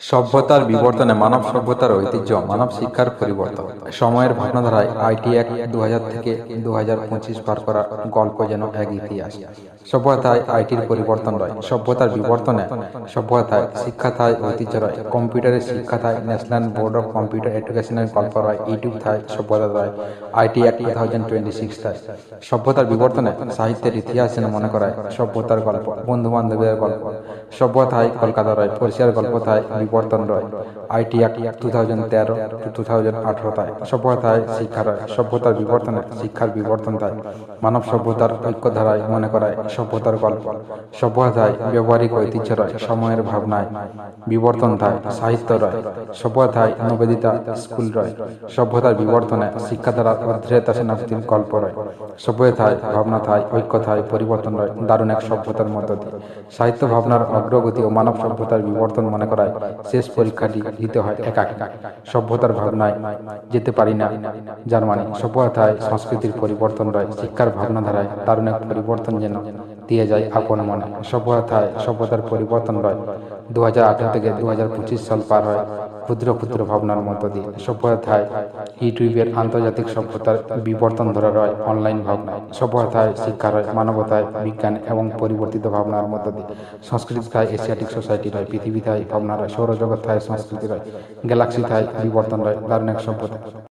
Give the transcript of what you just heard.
সভ্যতার বিবর্তনে মানব সভ্যতার ঐতিহ্য, মানব শিক্ষার পরিবর্তন। সময়ের ভাবনাধারায় আইটি অ্যাক্ট 2000 থেকে 2025 পার করা গল্প যেন এক ইতিহাস। সভ্যতায় আইটির পরিবর্তন রয়, সভ্যতার বিবর্তনে সভ্যতায় শিক্ষাতায় ঐতিহ্য রয়, কম্পিউটারের শিক্ষাতায় ন্যাশনাল বোর্ড অফ কম্পিউটার এডুকেশনের গল্প রয়, ইউটিউব থায় সভ্যতা রয়, আইটি অ্যাক্ট 2026 থায়। সভ্যতার বিবর্তনে সাহিত্যের ইতিহাস যেন মনে করায় সভ্যতার গল্প, বন্ধু বান্ধবের গল্প। সভ্যতায় কলকাতা রয়, পরিষ্কার গল্প থায় বিবর্তন রয়, আইটি অ্যাক্ট 2013 টু 2018 থায়। সভ্যতায় শিক্ষা রয়, সভ্যতার বিবর্তনে শিক্ষার বিবর্তন থায়। মানব সভ্যতার ঐক্যধারায় মনে করায় সভ্যতার গল্প। সভ্যতায় ব্যবহারিক ঐতিহ্য রয়, সময়ের ভাবনায় বিবর্তন থায়। সাহিত্য রয়, সভ্যতায় নবেদিতা স্কুল রয়। সভ্যতার বিবর্তনে শিক্ষাধারা অধ্যেতা সেনাপতির গল্প রয়। সভ্যতায় ভাবনা থায়, ঐক্য থায়, পরিবর্তন রয় দারুণ এক সভ্যতার মধ্য দিয়ে। সাহিত্য ভাবনার অগ্রগতি ও মানব সভ্যতার বিবর্তন মনে করায় শেষ পরীক্ষাটি দিতে হয় একাকী। সভ্যতার ভাবনায় যেতে পারি না জার্মানি। সভ্যতায় সংস্কৃতির পরিবর্তন রয়, শিক্ষার ভাবনাধারায় দারুণ এক পরিবর্তন যেন দিয়ে যায় আপন মনে। সভ্যতায় সভ্যতার পরিবর্তন রয়, 2018 থেকে 2025 সাল পার হয় ক্ষুদ্র ক্ষুদ্র ভাবনার মধ্য দিয়ে। সভ্যতায় ইউটিউবের আন্তর্জাতিক সভ্যতার বিবর্তন ধরা রয় অনলাইন ভাবনায়। সভ্যতায় শিক্ষা রয়, মানবতায় বিজ্ঞান এবং পরিবর্তিত ভাবনার মধ্য দিয়ে। সংস্কৃতি থায় এশিয়াটিক সোসাইটি রয়, পৃথিবী থায় ভাবনা রয়, সৌরজগৎ থায় সংস্কৃতি রয়, গ্যালাক্সি থায় বিবর্তন রয় দারুণ এক সভ্যতা।